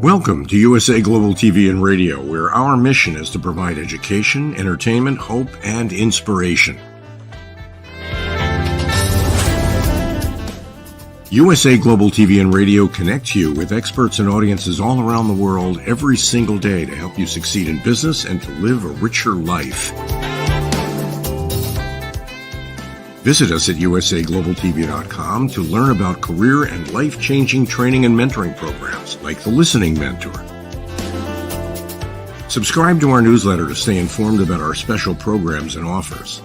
Welcome to USA Global TV and Radio, where our mission is to provide education, entertainment, hope, and inspiration. USA Global TV and Radio connects you with experts and audiences all around the world every single day to help you succeed in business and to live a richer life. Visit us at usaglobaltv.com to learn about career and life-changing training and mentoring programs like the Listening Mentor. Subscribe to our newsletter to stay informed about our special programs and offers.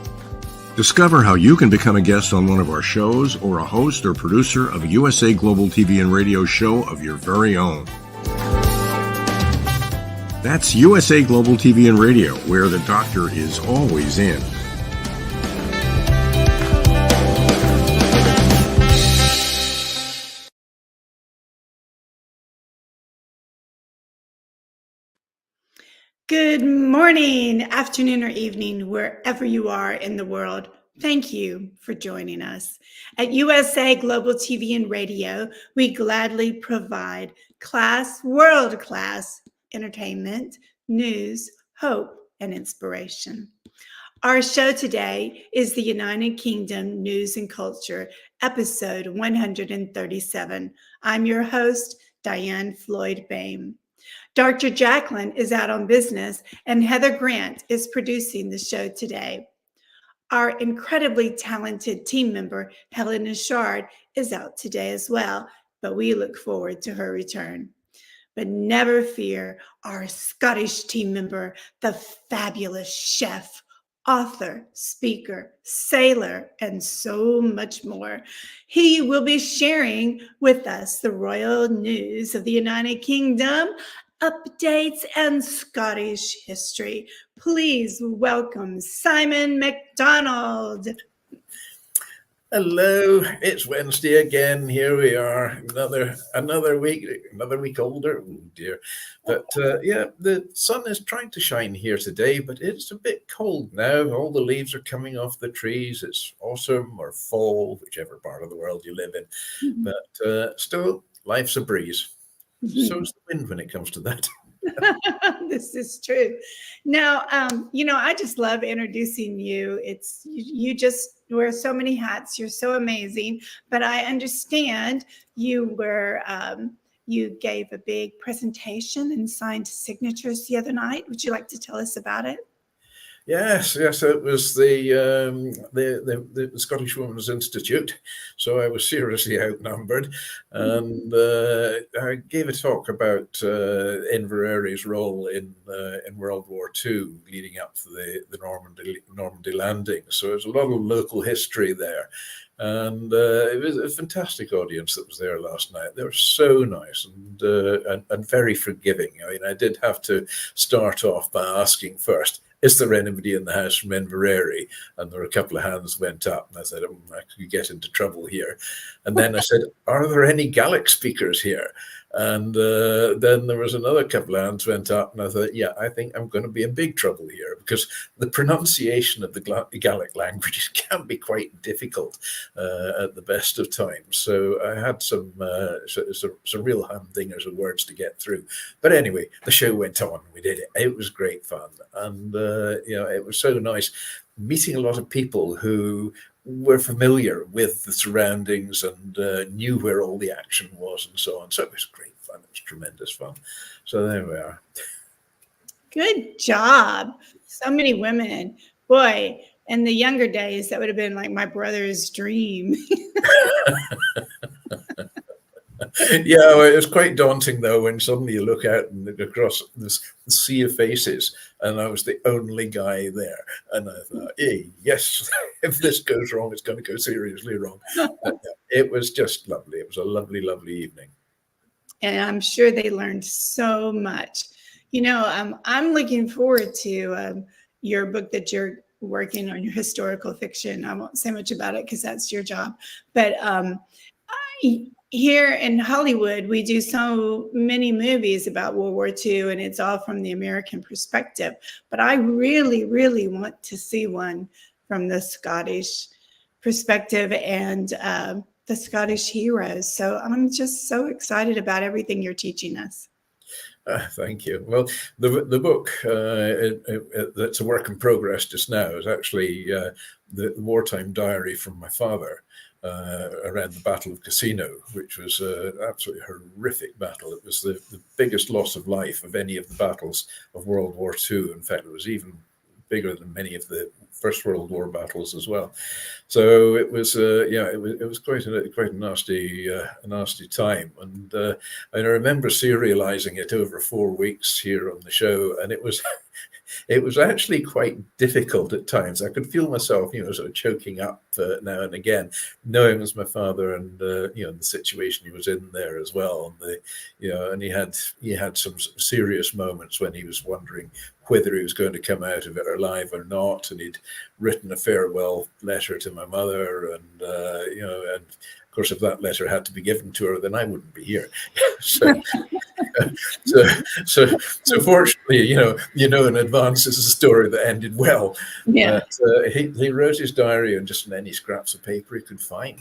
Discover how you can become a guest on one of our shows or a host or producer of a USA Global TV and Radio show of your very own. That's USA Global TV and Radio, where the doctor is always in. Good morning, afternoon, or evening, wherever you are in the world. Thank you for joining us. At USA Global TV and Radio, we gladly provide world-class entertainment, news, hope, and inspiration. Our show today is the United Kingdom News and Culture, episode 137. I'm your host, DIANN Floyd BOEHM. Dr. Jacalyn is out on business, and Heather Grant is producing the show today. Our incredibly talented team member, HELENA CHARD, is out today as well, but we look forward to her return. But never fear, our Scottish team member, the fabulous chef, author, speaker, sailor, and so much more. He will be sharing with us the royal news of the United Kingdom, updates, and Scottish history. Please welcome Simon Macdonald. Hello, it's Wednesday again. Here we are, another week older. Oh dear, but yeah, the sun is trying to shine here today, but it's a bit cold now. All the leaves are coming off the trees. It's autumn or fall, whichever part of the world you live in. But still, life's a breeze. So is the wind when it comes to that. This is true. Now, I just love introducing you. You just wear so many hats. You're so amazing. But I understand you gave a big presentation and signed signatures the other night. Would you like to tell us about it? Yes. It was the Scottish Women's Institute. So I was seriously outnumbered, and I gave a talk about Inverary's role in World War II, leading up to the Normandy landing. So there's a lot of local history there. And it was a fantastic audience that was there last night. They were so nice and very forgiving. I mean, I did have to start off by asking first, is there anybody in the house from Inverary? And there were a couple of hands went up, and I said, I could get into trouble here. And then I said, are there any Gaelic speakers here? And then there was another couple of hands went up, and I thought, yeah, I think I'm going to be in big trouble here, because the pronunciation of the Gaelic languages can be quite difficult at the best of times. So I had some real humdingers of words to get through. But anyway, the show went on. We did it. It was great fun. And, it was so nice meeting a lot of people who were familiar with the surroundings and knew where all the action was and so on. So it was great fun. It was tremendous fun. So there we are. Good job. So many women. Boy, in the younger days, that would have been like my brother's dream. Yeah, well, it was quite daunting, though, when suddenly you look out and look across this sea of faces, and I was the only guy there. And I thought, hey, yes, if this goes wrong, it's going to go seriously wrong. But it was just lovely. It was a lovely, lovely evening. And I'm sure they learned so much. I'm looking forward to your book that you're working on, your historical fiction. I won't say much about it because that's your job. But here in Hollywood, we do so many movies about World War II, and it's all from the American perspective. But I really, really want to see one from the Scottish perspective and the Scottish heroes. So I'm just so excited about everything you're teaching us. Thank you. Well, the book that's a work in progress just now is actually the wartime diary from my father around the Battle of Cassino, which was an absolutely horrific battle. It was the biggest loss of life of any of the battles of World War II. In fact, it was even bigger than many of the First World War battles as well. So it was, it was quite a nasty time. And I remember serializing it over 4 weeks here on the show, and it was actually quite difficult at times. I could feel myself, sort of choking up now and again, knowing it was my father and the situation he was in there as well. And and he had some serious moments when he was wondering whether he was going to come out of it alive or not. And he'd written a farewell letter to my mother, and and of course, if that letter had to be given to her, then I wouldn't be here. So fortunately, in advance, this is a story that ended well. Yeah. But, he wrote his diary on just any scraps of paper he could find,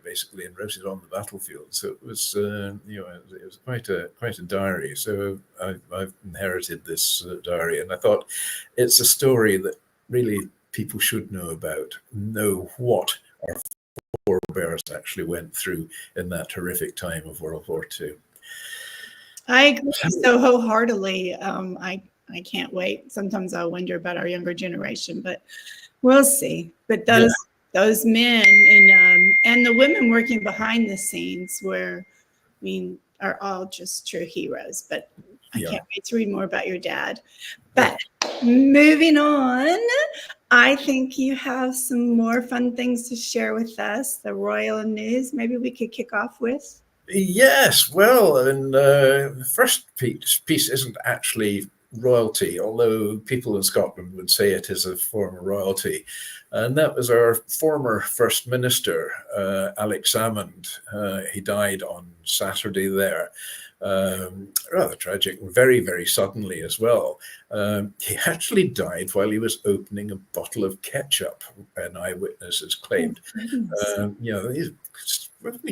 basically, and wrote it on the battlefield. So it was, it was quite a diary. So I've inherited this diary, and I thought it's a story that really people should know about, know what our forebears actually went through in that horrific time of World War II. I agree so wholeheartedly. I can't wait. Sometimes I wonder about our younger generation, but we'll see. But those men and the women working behind the scenes are all just true heroes. But I can't wait to read more about your dad. But moving on, I think you have some more fun things to share with us, the royal news. Maybe we could kick off with. Yes, well, and the first piece isn't actually royalty, although people in Scotland would say it is a form of royalty. And that was our former First Minister, Alex Salmond. He died on Saturday there. Rather tragic, very, very suddenly as well. He actually died while he was opening a bottle of ketchup, an eyewitness has claimed.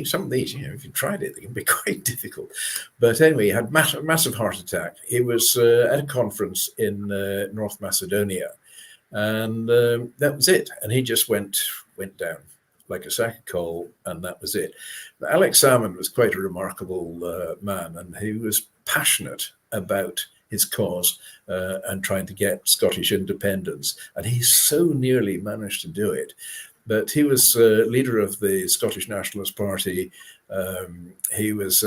Some of these, if you tried it, they can be quite difficult. But anyway, he had massive heart attack. He was at a conference in North Macedonia, and that was it. And he just went down like a sack of coal, and that was it. But Alex Salmond was quite a remarkable man, and he was passionate about his cause and trying to get Scottish independence. And he so nearly managed to do it. But he was leader of the Scottish Nationalist Party. He was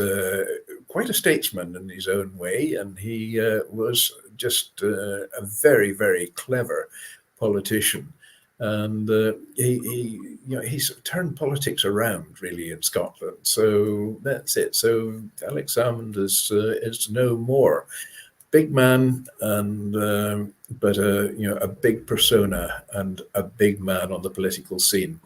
quite a statesman in his own way, and he was just a very, very clever politician. And he sort of turned politics around really in Scotland. So that's it. So Alex Salmond is no more. Big man, and but a big persona and a big man on the political scene.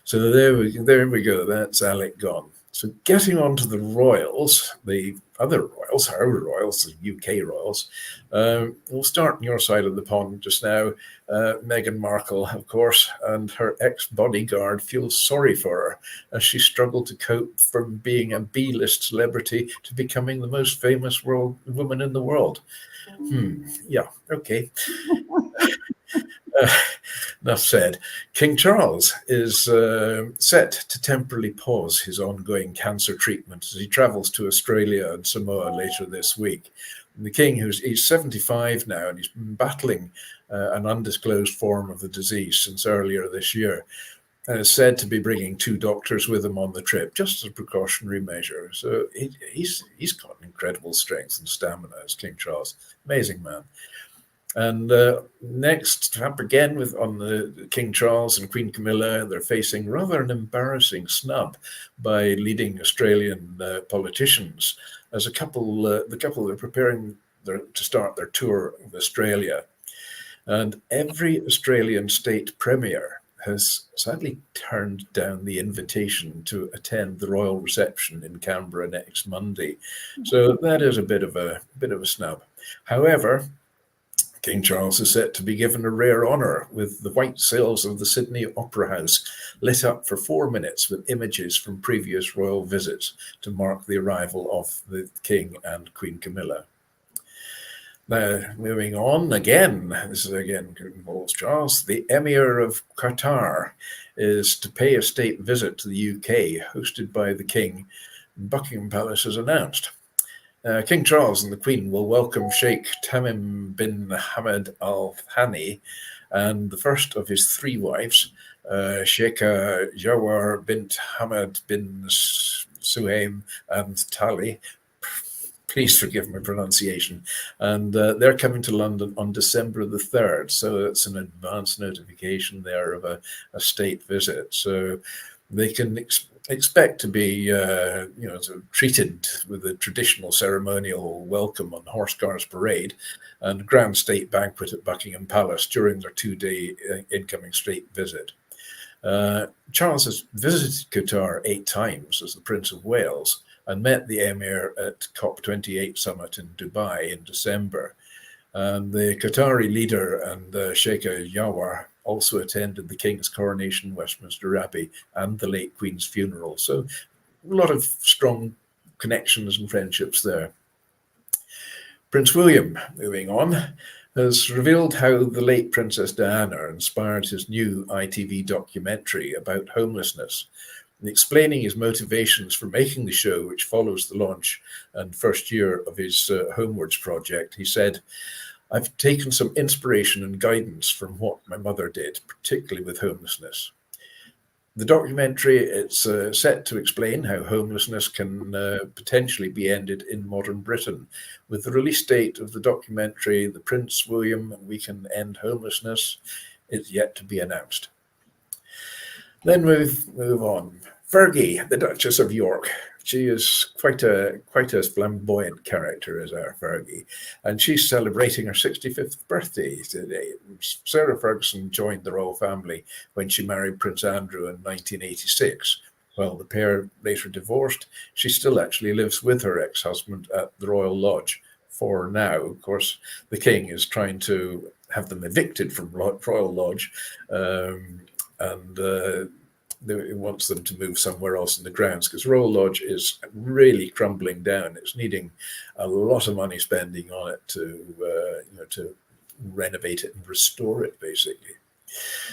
So there we go. That's Alec gone. So getting on to the royals, the other royals, our royals, the UK royals, we'll start on your side of the pond just now. Meghan Markle, of course, and her ex-bodyguard feels sorry for her as she struggled to cope from being a B-list celebrity to becoming the most famous woman in the world. Yeah, okay. Enough said. King Charles is set to temporarily pause his ongoing cancer treatment as he travels to Australia and Samoa later this week. And the king, he's 75 now, and he's been battling an undisclosed form of the disease since earlier this year, and is said to be bringing 2 doctors with him on the trip, just as a precautionary measure. So he's got incredible strength and stamina as King Charles. Amazing man. And next up again on the King Charles and Queen Camilla, they're facing rather an embarrassing snub by leading Australian politicians as the couple are preparing to start their tour of Australia. And every Australian state premier has sadly turned down the invitation to attend the royal reception in Canberra next Monday. So that is a bit of a snub. However, King Charles is set to be given a rare honour with the white sails of the Sydney Opera House lit up for 4 minutes with images from previous royal visits to mark the arrival of the King and Queen Camilla. Now, moving on again, this is again involves Charles. The Emir of Qatar is to pay a state visit to the UK, hosted by the King. Buckingham Palace has announced. King Charles and the Queen will welcome Sheikh Tamim bin Hamad Al Thani and the first of his 3 wives, Sheikha Jawar bint Hamad bin Suhaim and Tali. Please forgive my pronunciation. And they're coming to London on December the 3rd. So it's an advance notification there of a state visit. So they can expect to be sort of treated with a traditional ceremonial welcome on Horse Guards Parade and grand state banquet at Buckingham Palace during their 2-day incoming state visit. Charles has visited Qatar 8 times as the Prince of Wales and met the Emir at COP28 summit in Dubai in December. And the Qatari leader and Sheikha Jawar also attended the King's coronation in Westminster Abbey and the late Queen's funeral. So a lot of strong connections and friendships there. Prince William, moving on, has revealed how the late Princess Diana inspired his new ITV documentary about homelessness. And explaining his motivations for making the show, which follows the launch and first year of his Homewards project, he said, "I've taken some inspiration and guidance from what my mother did, particularly with homelessness." The documentary, it's set to explain how homelessness can potentially be ended in modern Britain. With the release date of the documentary, The Prince William, We Can End Homelessness, is yet to be announced. Then move on. Fergie, the Duchess of York. She is quite a flamboyant character, is our Fergie, and she's celebrating her 65th birthday today. Sarah Ferguson joined the royal family when she married Prince Andrew in 1986. While the pair later divorced, she still actually lives with her ex-husband at the Royal Lodge for now. Of course, the King is trying to have them evicted from Royal Lodge, he wants them to move somewhere else in the grounds because Royal Lodge is really crumbling down. It's needing a lot of money spending on it to renovate it and restore it, basically.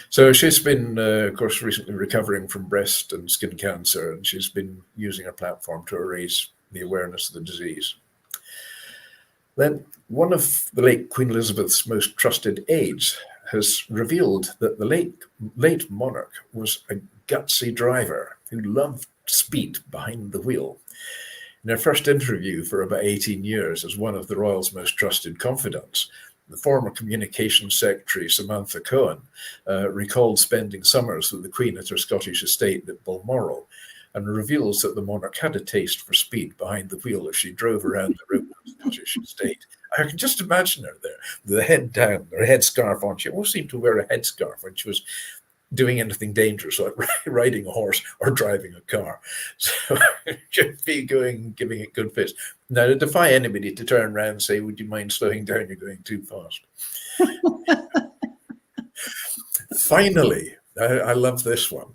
So she's been, of course, recently recovering from breast and skin cancer, and she's been using her platform to raise the awareness of the disease. Then one of the late Queen Elizabeth's most trusted aides has revealed that the late monarch was a gutsy driver who loved speed behind the wheel. In her first interview for about 18 years as one of the royal's most trusted confidants, the former communications secretary Samantha Cohen recalled spending summers with the Queen at her Scottish estate at Balmoral, and reveals that the monarch had a taste for speed behind the wheel as she drove around the room of the Scottish estate. I can just imagine her there, with the head down, her headscarf on. She always seemed to wear a headscarf when she was doing anything dangerous like riding a horse or driving a car. So just be giving it good fits. Now, to defy anybody to turn around and say, would you mind slowing down? You're going too fast. Finally, I love this one.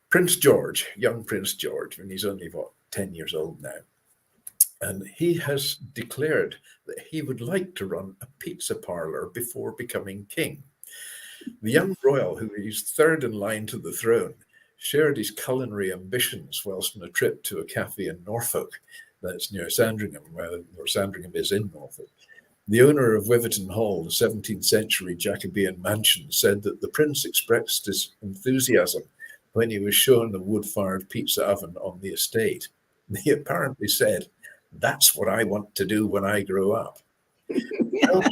Prince George, young Prince George, and he's only, 10 years old now. And he has declared that he would like to run a pizza parlor before becoming king. The young royal, who is third in line to the throne, shared his culinary ambitions whilst on a trip to a cafe in Norfolk, that's near Sandringham, where Sandringham is in Norfolk. The owner of Wiverton Hall, the 17th century Jacobean mansion, said that the prince expressed his enthusiasm when he was shown the wood-fired pizza oven on the estate. He apparently said, "That's what I want to do when I grow up." Well,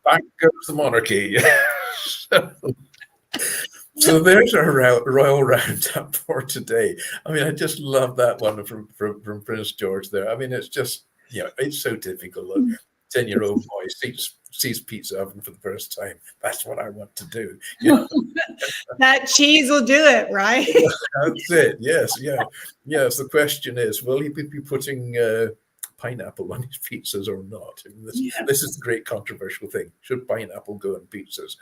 back goes the monarchy. So there's our royal roundup for today. I mean, I just love that one from Prince George there. I mean, it's just, it's so typical. Look, 10-year-old boy sees pizza oven for the first time. That's what I want to do. That cheese will do it, right? That's it. Yes. Yeah. Yes. The question is, will he be putting pineapple on his pizzas or not? I mean, this is the great controversial thing. Should pineapple go on pizzas?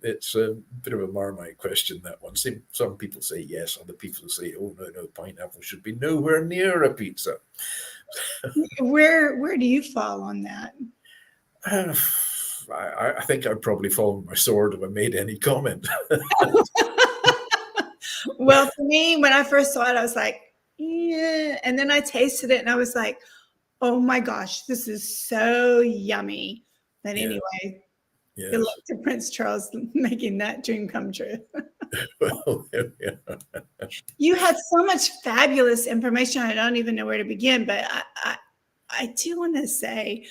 It's a bit of a Marmite question, that one. Some people say yes, other people say, oh, no, pineapple should be nowhere near a pizza. Where do you fall on that? I think I'd probably fall on my sword if I made any comment. Well, for me, when I first saw it, I was like, yeah. And then I tasted it and I was like, oh my gosh, this is so yummy. But anyway, yes. Good luck to Prince Charles making that dream come true. Well, You had so much fabulous information. I don't even know where to begin, but I do want to say,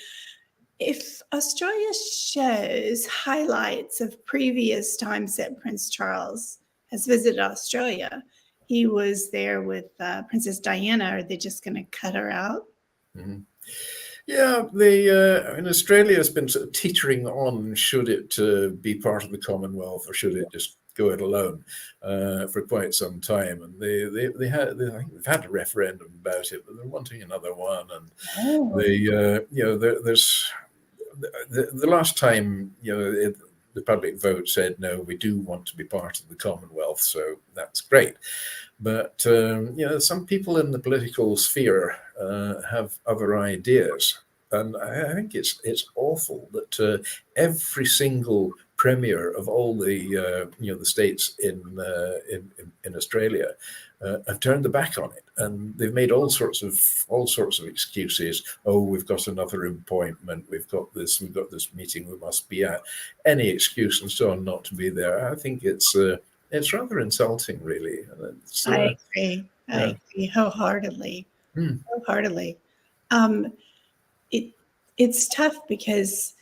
if Australia shows highlights of previous times that Prince Charles has visited Australia, he was there with Princess Diana. Are they just going to cut her out? Mm-hmm. Yeah, in Australia has been sort of teetering on, should it be part of the Commonwealth or should it just go it alone for quite some time. And they've had a referendum about it, but they're wanting another one. And there's the last time, the public vote said, no, we do want to be part of the Commonwealth. So that's great. But, some people in the political sphere have other ideas. And I think it's awful that every single premier of all the the states in Australia have turned their back on it, and they've made all sorts of excuses. Oh, we've got another appointment, we've got this meeting we must be at. Any excuse and so on not to be there. I think it's rather insulting, really. I agree. I agree wholeheartedly. Wholeheartedly. It's tough because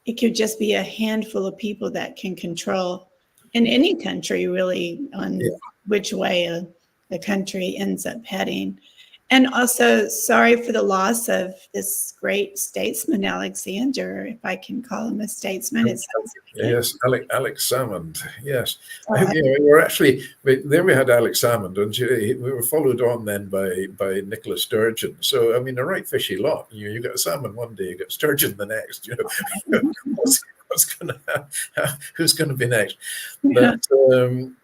it could just be a handful of people that can control in any country, really, on which way the country ends up heading. And also, sorry for the loss of this great statesman, Alexander, if I can call him a statesman. Yes, Alex Salmond. Yes, we had Alex Salmond, and we were followed on then by Nicola Sturgeon. So I mean, a right fishy lot. You got Salmond one day, you got Sturgeon the next. What's going to who's going to be next? But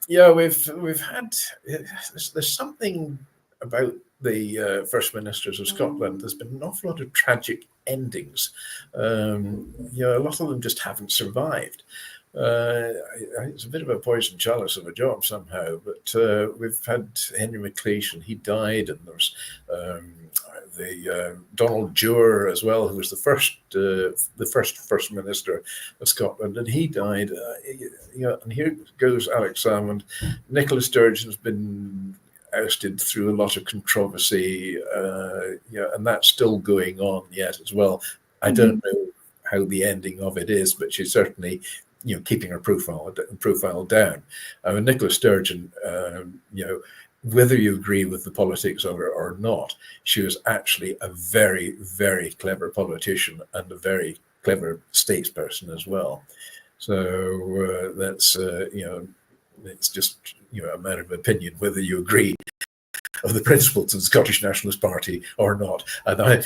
we've had. There's something about the First Ministers of Scotland. There's been an awful lot of tragic endings. A lot of them just haven't survived. It's a bit of a poison chalice of a job somehow, but we've had Henry McLeish, and he died, and there's Donald Dewar as well, who was the first Minister of Scotland, and he died. And here goes Alex Salmond. Nicola Sturgeon's been ousted through a lot of controversy, and that's still going on yet as well. I don't know how the ending of it is, but she's certainly, keeping her profile down. I mean, Nicola Sturgeon, whether you agree with the politics of her or not, she was actually a very, very clever politician and a very clever statesperson as well. So that's it's just a matter of opinion whether you agree of the principles of the Scottish Nationalist Party or not. And I'm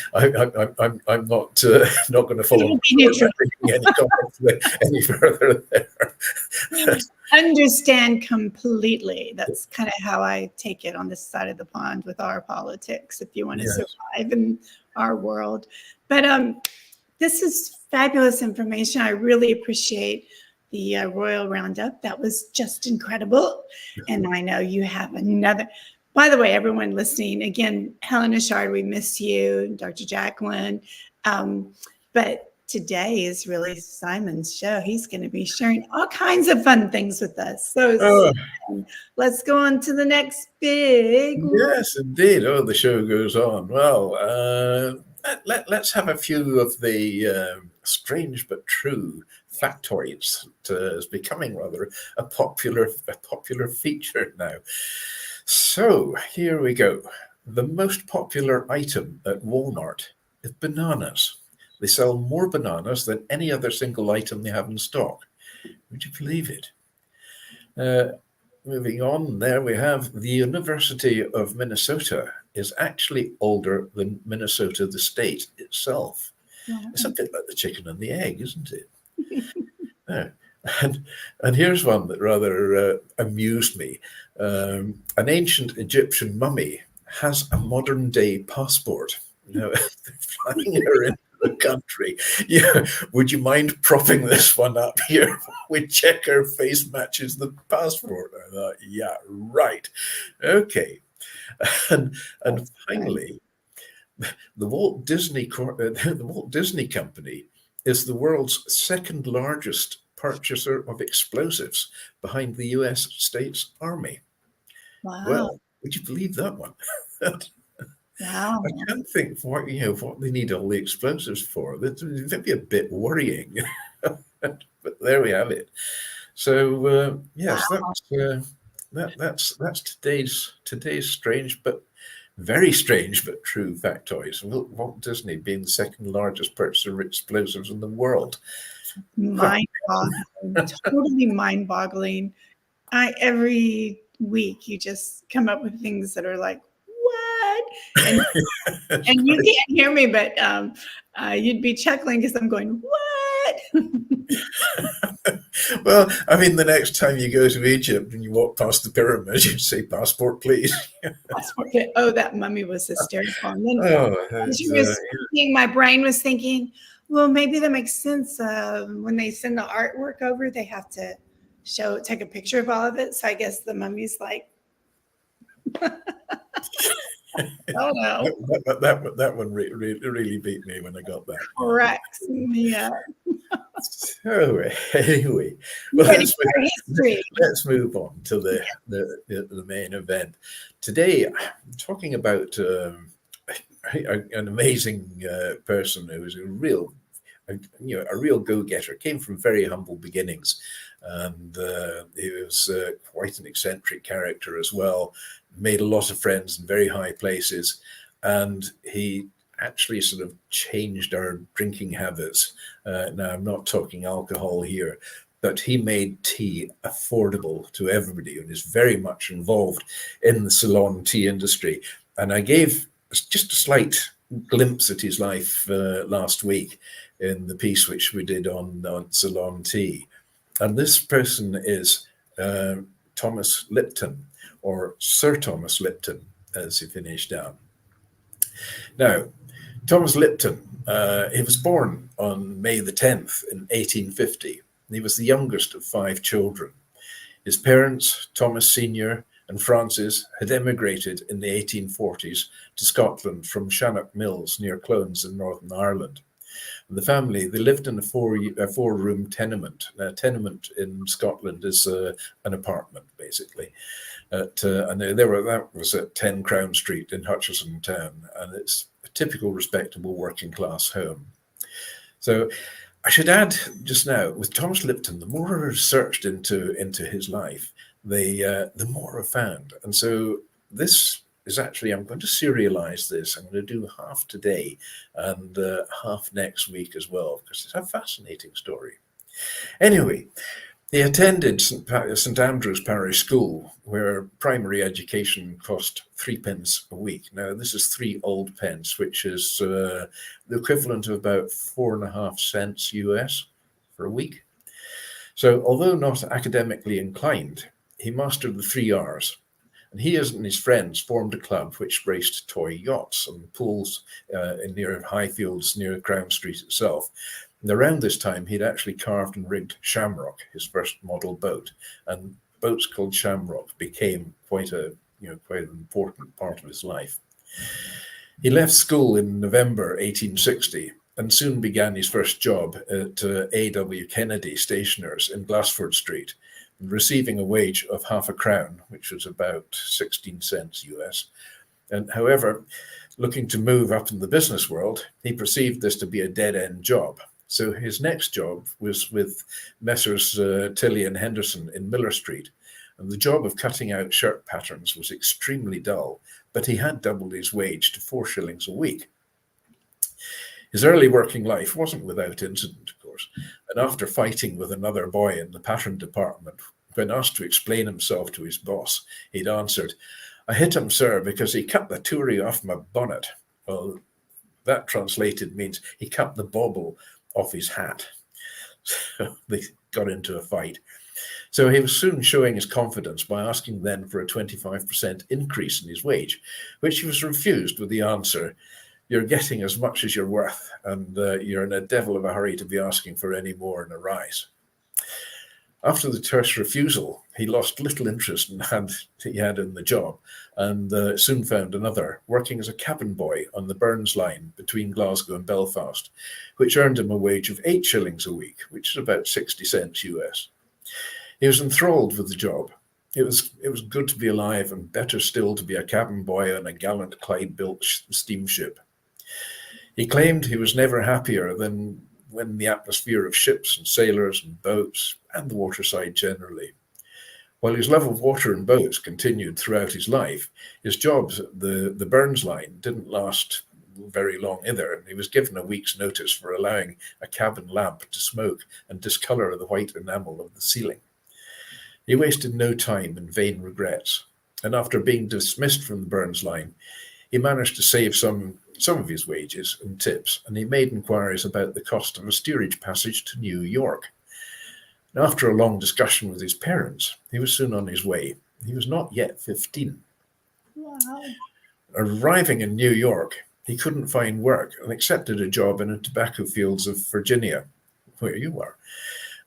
not not going to follow any comments any further there. Understand completely. That's kind of how I take it on this side of the pond with our politics, if you want to survive in our world. But this is fabulous information. I really appreciate the Royal Roundup. That was just incredible. And I know you have another. By the way, everyone listening, again, Helena CHARD, we miss you, Dr. Jacalyn. But today is really Simon's show. He's going to be sharing all kinds of fun things with us. So let's go on to the next big one. Yes, indeed. Oh, the show goes on. Well, let's have a few of the strange but true factoids. It's becoming rather a popular feature now. So here we go. The most popular item at Walmart is bananas. They sell more bananas than any other single item they have in stock. Would you believe it? Moving on, there we have the University of Minnesota is actually older than Minnesota, the state itself. It's a bit like the chicken and the egg, isn't it? And here's one that rather amused me. An ancient Egyptian mummy has a modern day passport. They're flying her into the country. Yeah, would you mind propping this one up here? We check her face matches the passport. I thought, yeah, right. Okay. And finally, the Walt Disney Company is the world's second largest purchaser of explosives behind the US States Army. Wow. Well, would you believe that one? Wow. I can't think what they need all the explosives for. That'd be a bit worrying. But there we have it. So yes, that's today's strange but very strange but true factoids. Walt Disney being the second largest purchaser of explosives in the world. Mind-boggling, totally mind-boggling. Every week you just come up with things that are like, what? And you can't hear me, but you'd be chuckling because I'm going, what? Well, I mean, the next time you go to Egypt and you walk past the pyramids, you say, passport, please. Passport. Oh, that mummy was hysterical. And then as you were speaking, my brain was thinking, well, maybe that makes sense. When they send the artwork over, they have to take a picture of all of it. So I guess the mummy's like, oh no. That one really beat me when I got that. Correct. Yeah. So anyway, well, let's move on to the main event. Today, I'm talking about an amazing person who was a real go-getter. Came from very humble beginnings, and he was quite an eccentric character as well. Made a lot of friends in very high places, and he actually sort of changed our drinking habits. Now, I'm not talking alcohol here, but he made tea affordable to everybody and is very much involved in the Ceylon tea industry. And I gave just a slight glimpse at his life last week in the piece which we did on Ceylon tea. And this person is Thomas Lipton, or Sir Thomas Lipton, as he finished down. Now, Thomas Lipton, he was born on May the 10th in 1850. He was the youngest of 5 children. His parents, Thomas Sr. and Francis, had emigrated in the 1840s to Scotland from Shannock Mills near Clones in Northern Ireland. And the family, they lived in a 4-room tenement. A tenement in Scotland is an apartment, basically. And that was at 10 Crown Street in Hutchison Town, and it's a typical respectable working class home. So I should add just now, with Thomas Lipton, the more I researched into his life, the more I found. And so this is actually, I'm going to serialize this. I'm going to do half today and half next week as well, because it's a fascinating story. Anyway, He attended St Andrew's Parish School, where primary education cost 3p a week. Now, this is 3 old pence, which is the equivalent of about 4.5 cents US for a week. So, although not academically inclined, he mastered the 3 R's. And he and his friends formed a club which raced toy yachts on pools near Highfields, near Crown Street itself. And around this time, he'd actually carved and rigged Shamrock, his first model boat, and boats called Shamrock became quite an important part of his life. He left school in November 1860 and soon began his first job at A.W. Kennedy Stationers in Glassford Street, receiving a wage of half a crown, which was about 16 cents US. And however, looking to move up in the business world, he perceived this to be a dead-end job. So his next job was with Messrs. Tilley and Henderson in Miller Street. And the job of cutting out shirt patterns was extremely dull, but he had doubled his wage to 4 shillings a week. His early working life wasn't without incident, of course. And after fighting with another boy in the pattern department, when asked to explain himself to his boss, he'd answered, "I hit him, sir, because he cut the toorie off my bonnet." Well, that translated means he cut the bauble off his hat. So they got into a fight. So he was soon showing his confidence by asking then for a 25% increase in his wage, which he was refused with the answer, "You're getting as much as you're worth, and you're in a devil of a hurry to be asking for any more in a rise." After the terse refusal, he lost little interest he had in the job, and soon found another, working as a cabin boy on the Burns line between Glasgow and Belfast, which earned him a wage of 8 shillings a week, which is about 60 cents US. He was enthralled with the job. It was good to be alive, and better still to be a cabin boy on a gallant Clyde-built steamship. He claimed he was never happier than when the atmosphere of ships and sailors and boats and the waterside generally. While his love of water and boats continued throughout his life, his jobs at the Burns line didn't last very long either, and he was given a week's notice for allowing a cabin lamp to smoke and discolour the white enamel of the ceiling. He wasted no time in vain regrets, and after being dismissed from the Burns line, he managed to save some of his wages and tips, and he made inquiries about the cost of a steerage passage to New York. And after a long discussion with his parents, he was soon on his way. He was not yet 15. Wow. Arriving in New York, he couldn't find work and accepted a job in the tobacco fields of Virginia, where you were.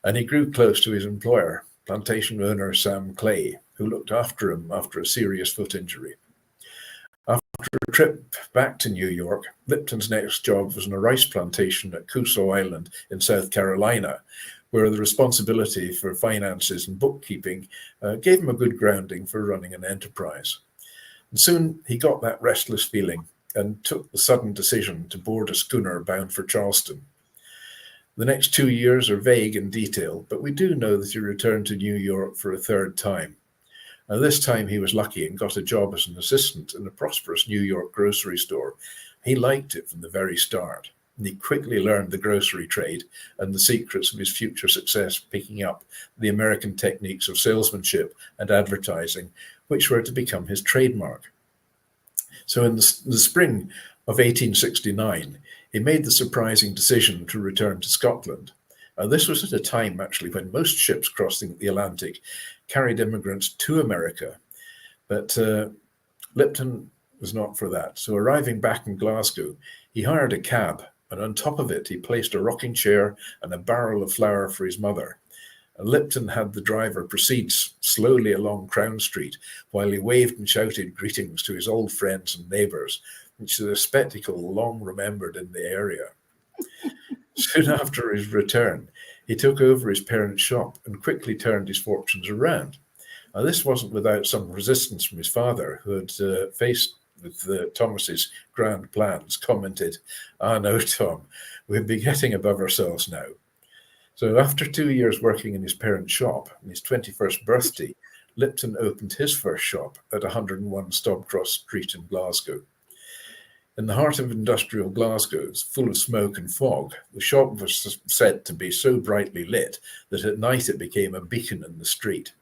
And he grew close to his employer, plantation owner Sam Clay, who looked after him after a serious foot injury. After a trip back to New York, Lipton's next job was on a rice plantation at Cusco Island in South Carolina, where the responsibility for finances and bookkeeping gave him a good grounding for running an enterprise. And soon he got that restless feeling and took the sudden decision to board a schooner bound for Charleston. The next 2 years are vague in detail, but we do know that he returned to New York for a third time. And this time he was lucky and got a job as an assistant in a prosperous New York grocery store. He liked it from the very start, and he quickly learned the grocery trade and the secrets of his future success, picking up the American techniques of salesmanship and advertising, which were to become his trademark. So in the spring of 1869, he made the surprising decision to return to Scotland. This was at a time, actually, when most ships crossing the Atlantic carried immigrants to America. But Lipton was not for that. So arriving back in Glasgow, he hired a cab, and on top of it, he placed a rocking chair and a barrel of flour for his mother. And Lipton had the driver proceed slowly along Crown Street while he waved and shouted greetings to his old friends and neighbours, which is a spectacle long remembered in the area. Soon after his return, he took over his parents' shop and quickly turned his fortunes around. Now, this wasn't without some resistance from his father, who had faced with Thomas's grand plans, commented, "Ah, no, Tom, we'll be getting above ourselves now." So after 2 years working in his parents' shop, on his 21st birthday, Lipton opened his first shop at 101 Stobcross Street in Glasgow. In the heart of industrial Glasgow, full of smoke and fog, the shop was said to be so brightly lit that at night it became a beacon in the street.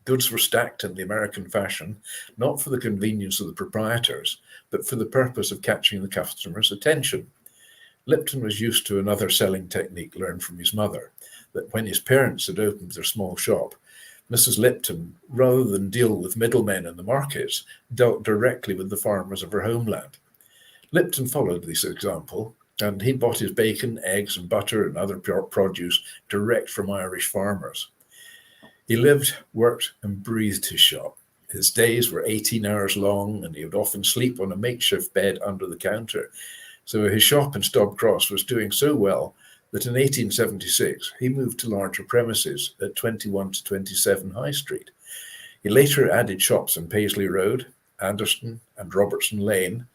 Goods were stacked in the American fashion, not for the convenience of the proprietors, but for the purpose of catching the customer's attention. Lipton was used to another selling technique learned from his mother, that when his parents had opened their small shop, Mrs. Lipton, rather than deal with middlemen in the markets, dealt directly with the farmers of her homeland. Lipton followed this example, and he bought his bacon, eggs, and butter and other produce direct from Irish farmers. He lived, worked, and breathed his shop. His days were 18 hours long, and he would often sleep on a makeshift bed under the counter. So his shop in Stobcross was doing so well that in 1876 he moved to larger premises at 21 to 27 High Street. He later added shops on Paisley Road, Anderston, and Robertson Lane.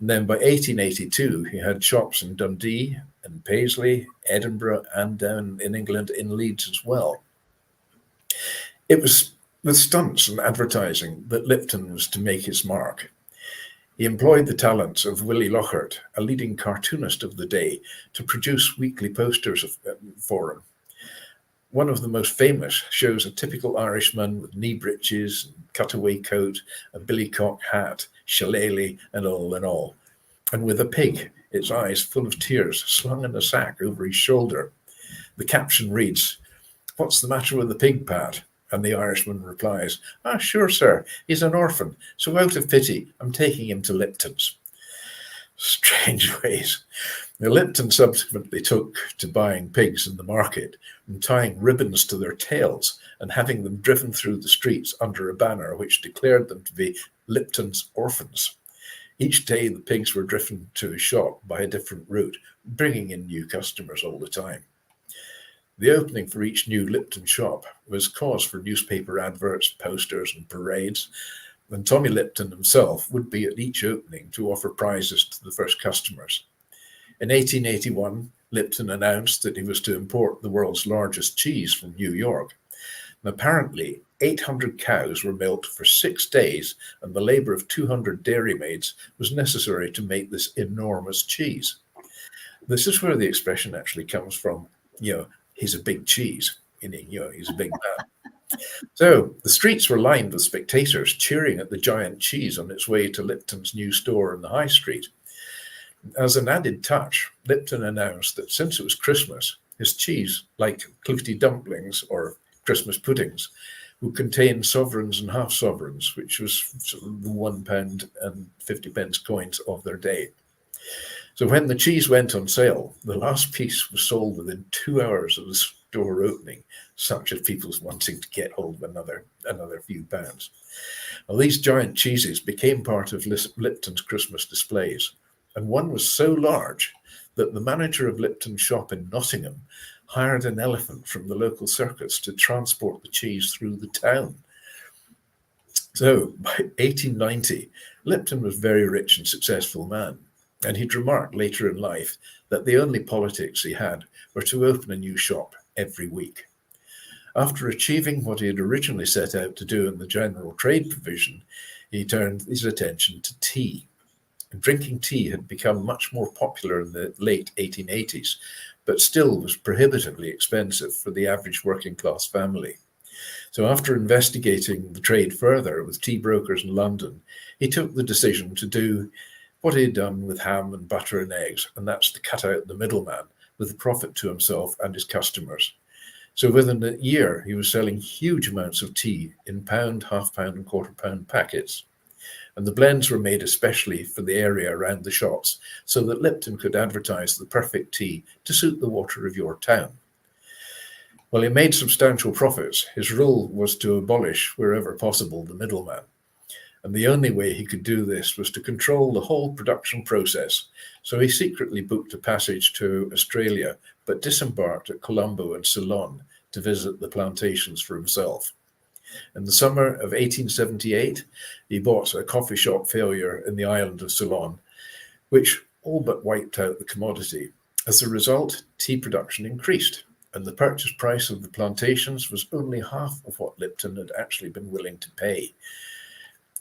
And then by 1882, he had shops in Dundee and Paisley, Edinburgh, and down in England in Leeds as well. It was with stunts and advertising that Lipton was to make his mark. He employed the talents of Willie Lochart, a leading cartoonist of the day, to produce weekly posters for him. One of the most famous shows a typical Irishman with knee breeches, cutaway coat, a billycock hat, shillelagh, and all, and with a pig, its eyes full of tears, slung in a sack over his shoulder. The caption reads, "What's the matter with the pig, Pat?" And the Irishman replies, "Ah, sure, sir, he's an orphan, so out of pity, I'm taking him to Lipton's." Strange ways. Now, Lipton subsequently took to buying pigs in the market and tying ribbons to their tails and having them driven through the streets under a banner which declared them to be Lipton's orphans. Each day the pigs were driven to his shop by a different route, bringing in new customers all the time. The opening for each new Lipton shop was cause for newspaper adverts, posters, and parades, and Tommy Lipton himself would be at each opening to offer prizes to the first customers. In 1881, Lipton announced that he was to import the world's largest cheese from New York. And apparently, 800 cows were milked for 6 days, and the labor of 200 dairymaids was necessary to make this enormous cheese. This is where the expression actually comes from, he's a big cheese, he's a big man. So the streets were lined with spectators cheering at the giant cheese on its way to Lipton's new store in the High Street. As an added touch, Lipton announced that since it was Christmas, his cheese, like clouty dumplings or Christmas puddings, would contain sovereigns and half sovereigns, which was sort of the £1 and 50p coins of their day. So when the cheese went on sale, the last piece was sold within 2 hours of the store opening, such as people's wanting to get hold of another few pounds. Well, these giant cheeses became part of Lipton's Christmas displays, and one was so large that the manager of Lipton's shop in Nottingham hired an elephant from the local circus to transport the cheese through the town. So by 1890, Lipton was a very rich and successful man. And he'd remarked later in life that the only politics he had were to open a new shop every week. After achieving what he had originally set out to do in the general trade provision, he turned his attention to tea. And drinking tea had become much more popular in the late 1880s, but still was prohibitively expensive for the average working class family. So after investigating the trade further with tea brokers in London, he took the decision to do what he had done with ham and butter and eggs, and that's to cut out the middleman with a profit to himself and his customers. So within a year, he was selling huge amounts of tea in £1, £1/2, and £1/4 packets. And the blends were made especially for the area around the shops so that Lipton could advertise the perfect tea to suit the water of your town. While he made substantial profits, his rule was to abolish, wherever possible, the middleman. And the only way he could do this was to control the whole production process. So he secretly booked a passage to Australia, but disembarked at Colombo and Ceylon to visit the plantations for himself. In the summer of 1878, he bought a coffee shop failure in the island of Ceylon, which all but wiped out the commodity. As a result, tea production increased, and the purchase price of the plantations was only half of what Lipton had actually been willing to pay.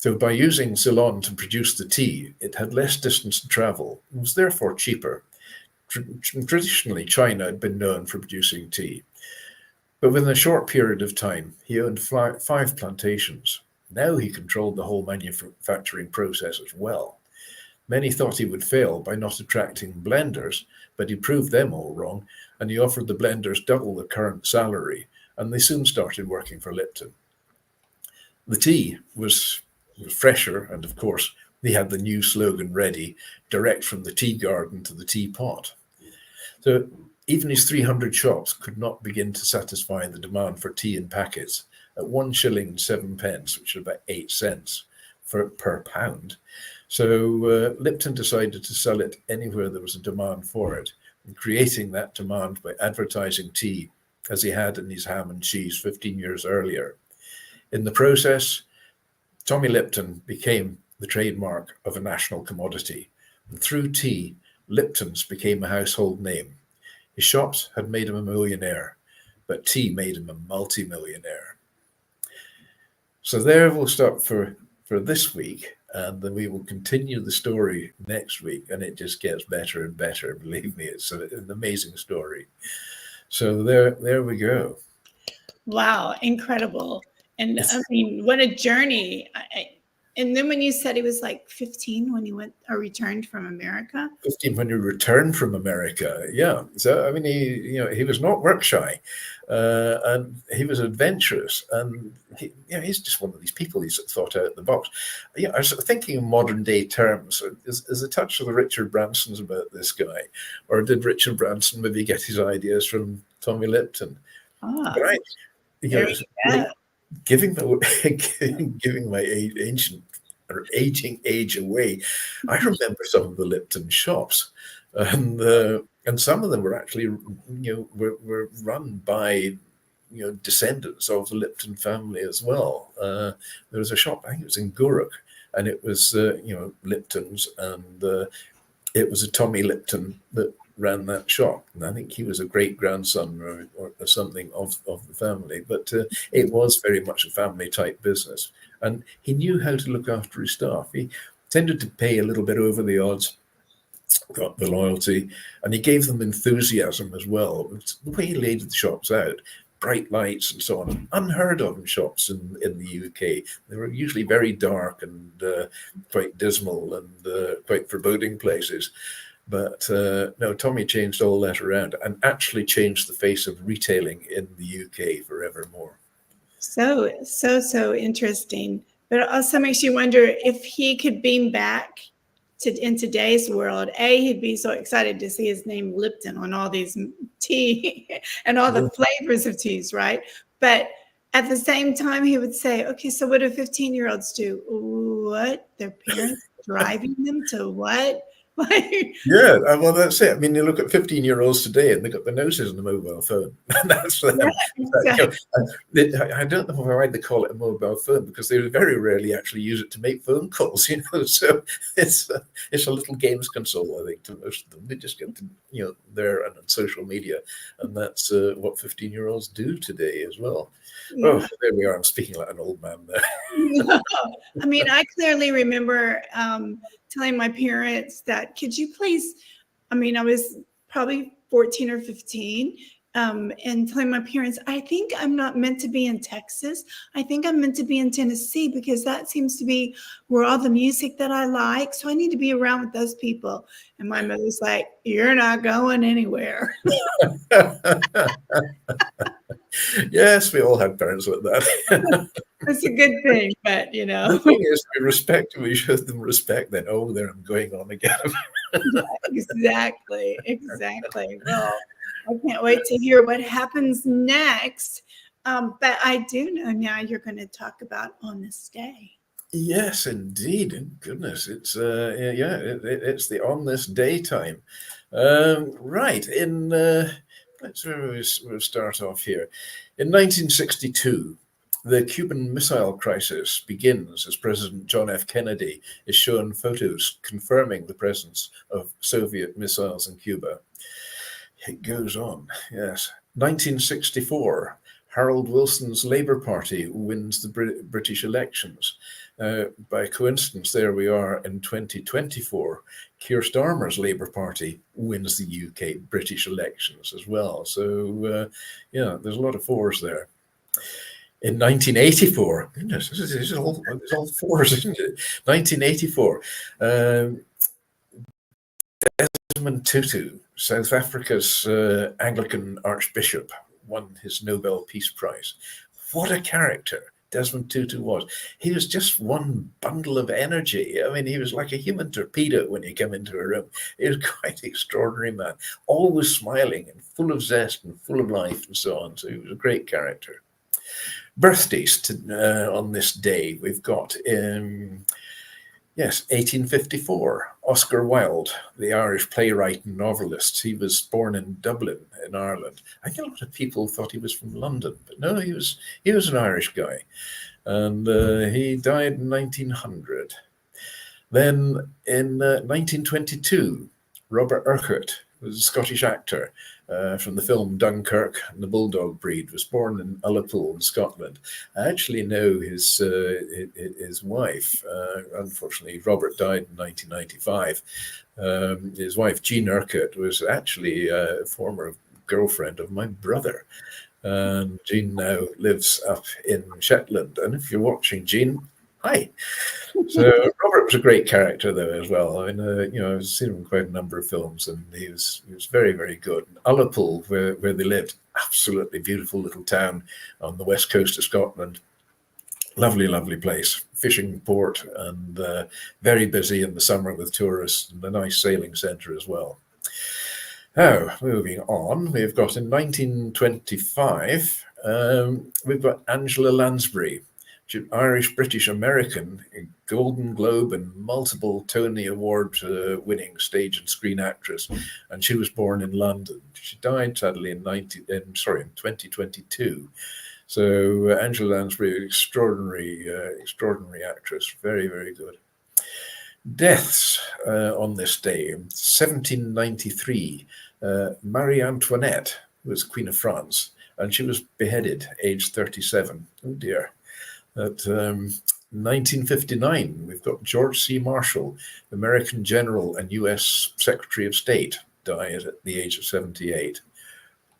So by using Ceylon to produce the tea, it had less distance to travel and was therefore cheaper. Traditionally, China had been known for producing tea, but within a short period of time, he owned 5 plantations. Now he controlled the whole manufacturing process as well. Many thought he would fail by not attracting blenders, but he proved them all wrong, and he offered the blenders double the current salary, and they soon started working for Lipton. The tea was fresher, and of course, they had the new slogan ready, direct from the tea garden to the teapot. So even his 300 shops could not begin to satisfy the demand for tea in packets at 1 shilling and 7 pence, which is about 8 cents per pound. So Lipton decided to sell it anywhere there was a demand for it, and creating that demand by advertising tea as he had in his ham and cheese 15 years earlier. In the process, Tommy Lipton became the trademark of a national commodity, and through tea, Lipton's became a household name. His shops had made him a millionaire, but tea made him a multi-millionaire. So there we'll stop for this week, and then we will continue the story next week, and it just gets better and better. Believe me, it's an amazing story. So there we go. Wow, incredible. And I mean, what a journey. And then when you said he was like 15 when he went or returned from America? 15 when he returned from America, yeah. So, I mean, he was not work shy, and he was adventurous, and he's just one of these people who's thought out the box. I was thinking in modern day terms, is a touch of the Richard Bransons about this guy, or did Richard Branson maybe get his ideas from Tommy Lipton? Right. Giving my aging age away, I remember some of the Lipton shops, and some of them were actually were run by descendants of the Lipton family as well. There was a shop, I think it was in Gourock, and it was Lipton's, and it was a Tommy Lipton that ran that shop, and I think he was a great grandson or something of the family, but it was very much a family type business, and he knew how to look after his staff. He tended to pay a little bit over the odds, got the loyalty, and he gave them enthusiasm as well. The way he laid the shops out, bright lights and so on, unheard of in shops in the UK. They were usually very dark and quite dismal and quite foreboding places. But no, Tommy changed all that around and actually changed the face of retailing in the UK forevermore. So interesting. But it also makes you wonder if he could beam back in today's world. He'd be so excited to see his name Lipton on all these tea and all the flavors of teas, right? But at the same time, he would say, okay, so what do 15-year-olds do? What? Their parents driving them to what? Yeah, well, that's it. I mean, you look at 15-year-olds today, and they got their noses on the mobile phone. That's them. Yeah, exactly. I don't know why they call it a mobile phone, because they very rarely actually use it to make phone calls. So it's a little games console, I think, to most of them. They just get to there and on social media, and that's what 15-year-olds do today as well. Yeah. Oh, there we are. I'm speaking like an old man there. No. I mean, I clearly remember telling my parents that, could you please, I mean, I was probably 14 or 15, and telling my parents, I think I'm not meant to be in Texas. I think I'm meant to be in Tennessee, because that seems to be where all the music that I like. So I need to be around with those people. And my mother's like, you're not going anywhere. Yes, we all had parents like that. That's a good thing, but The thing is, we showed them respect. Then, there I'm going on again. Exactly. Well, I can't wait to hear what happens next. But I do know now you're going to talk about On This Day. Yes, indeed. Goodness, it's it's the On This Day time. Right in. We'll start off here. In 1962, the Cuban Missile Crisis begins as President John F. Kennedy is shown photos confirming the presence of Soviet missiles in Cuba. It goes on, yes. 1964, Harold Wilson's Labour Party wins the British elections. By coincidence, there we are in 2024. Keir Starmer's Labour Party wins the UK British elections as well. So, yeah, there's a lot of fours there. In 1984, goodness, this is all fours, isn't it? 1984, Desmond Tutu, South Africa's Anglican Archbishop, won his Nobel Peace Prize. What a character Desmond Tutu was. He was just one bundle of energy. I mean, he was like a human torpedo when he came into a room. He was quite an extraordinary man, always smiling and full of zest and full of life and so on. So he was a great character. Birthdays on this day, we've got, yes, 1854, Oscar Wilde, the Irish playwright and novelist. He was born in Dublin in Ireland. I think a lot of people thought he was from London, but no, he was an Irish guy. And he died in 1900. Then in 1922, Robert Urquhart was a Scottish actor from the film Dunkirk and the Bulldog Breed, was born in Ullapool in Scotland. I actually know his wife. Unfortunately, Robert died in 1995. His wife, Jean Urquhart, was actually a former girlfriend of my brother. And Jean now lives up in Shetland. And if you're watching, Jean, hi. So Robert was a great character though as well. I mean, I've seen him in quite a number of films, and he was very, very good. Ullapool, where they lived, absolutely beautiful little town on the west coast of Scotland. Lovely, lovely place, fishing port, and very busy in the summer with tourists, and a nice sailing centre as well. Now, moving on, we've got in 1925, we've got Angela Lansbury. She's an Irish-British-American, Golden Globe and multiple Tony Award winning stage and screen actress, and she was born in London. She died sadly in 2022. So Angela Lansbury, extraordinary actress, very, very good. Deaths on this day: 1793, Marie Antoinette was Queen of France, and she was beheaded, aged 37. Oh dear. At 1959, we've got George C. Marshall, American general and US Secretary of State, died at the age of 78.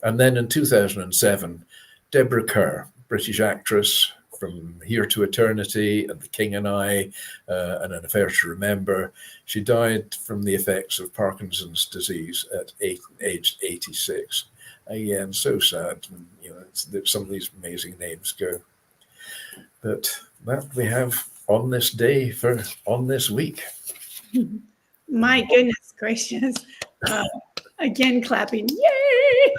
And then in 2007, Deborah Kerr, British actress from Here to Eternity and The King and I, and An Affair to Remember. She died from the effects of Parkinson's disease at age 86. Again, so sad. Some of these amazing names go. But that we have on this day on this week. My goodness gracious. Again, clapping. Yay!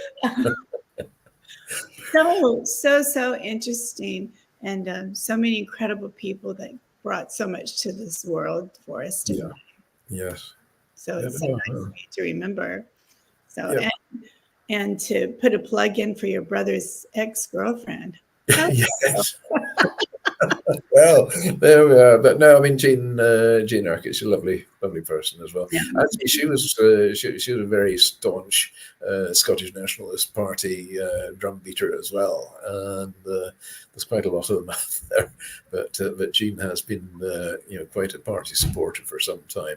So interesting. And so many incredible people that brought so much to this world for us to know. Yes. So it's so nice to remember. So, and to put a plug in for your brother's ex-girlfriend. Yes. Well, there we are. But no, I mean, Jean Urquhart, she's a lovely person as well. Yeah. Actually, she was a very staunch Scottish Nationalist Party drum beater as well, and there's quite a lot of them out there. But Jean has been quite a party supporter for some time.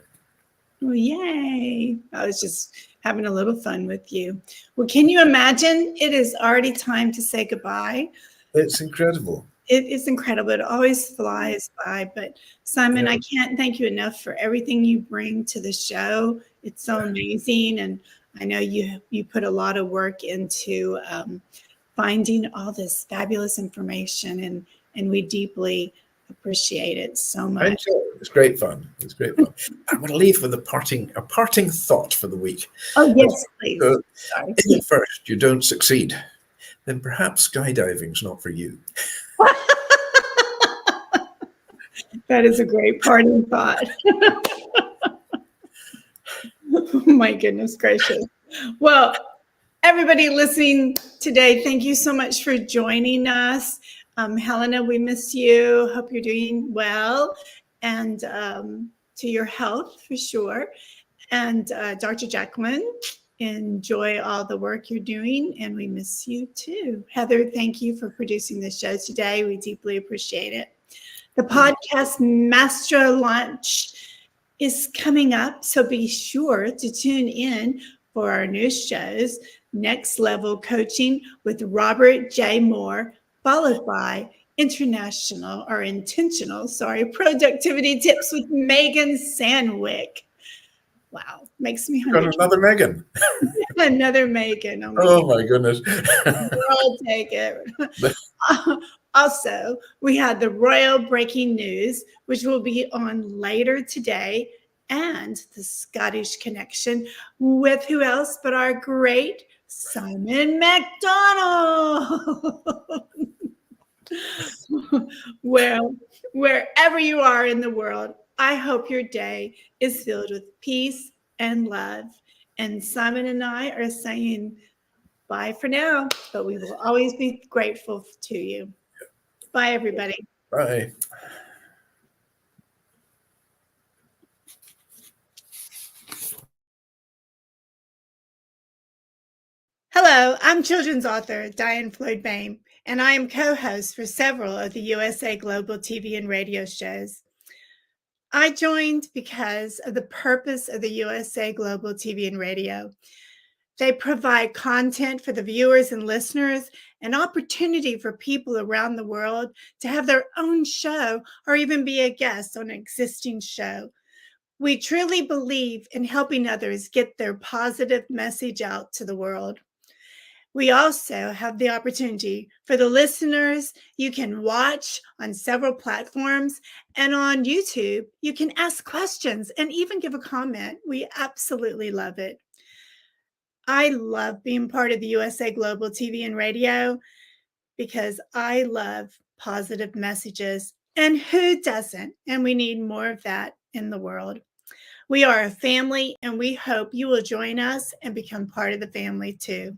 Oh, yay! I was just having a little fun with you. Well, can you imagine? It is already time to say goodbye. It's incredible. It is incredible. It always flies by. But Simon, I can't thank you enough for everything you bring to the show. It's so amazing. And I know you put a lot of work into finding all this fabulous information, and we deeply appreciate it so much. It's great fun. It's great fun. I'm going to leave with a parting thought for the week. Oh, yes, please. If at first you don't succeed, then perhaps skydiving's not for you. That is a great parting thought. Oh, my goodness gracious. Well, everybody listening today, thank you so much for joining us. Helena, we miss you. Hope you're doing well, and to your health for sure. And Dr. Jacalyn, enjoy all the work you're doing, and we miss you too. Heather, thank you for producing the show today. We deeply appreciate it. The podcast Master Launch is coming up, so be sure to tune in for our new shows, Next Level Coaching with Robert J. Moore, followed by Intentional Productivity Tips with Megan Sandwick. Wow, makes me hungry. Got another Megan. Another Megan. Oh my goodness. I'll take it. Also, we had the Royal Breaking News, which will be on later today, and the Scottish Connection with who else but our great Simon Macdonald. Well, wherever you are in the world, I hope your day is filled with peace and love. And Simon and I are saying bye for now, but we will always be grateful to you. Bye, everybody. Bye. Hello, I'm children's author DIANN FLOYD, and I am co-host for several of the USA Global TV and radio shows. I joined because of the purpose of the USA Global TV and radio. They provide content for the viewers and listeners, an opportunity for people around the world to have their own show or even be a guest on an existing show. We truly believe in helping others get their positive message out to the world. We also have the opportunity for the listeners. You can watch on several platforms, and on YouTube, you can ask questions and even give a comment. We absolutely love it. I love being part of the USA Global TV and radio because I love positive messages. And who doesn't? And we need more of that in the world. We are a family, and we hope you will join us and become part of the family too.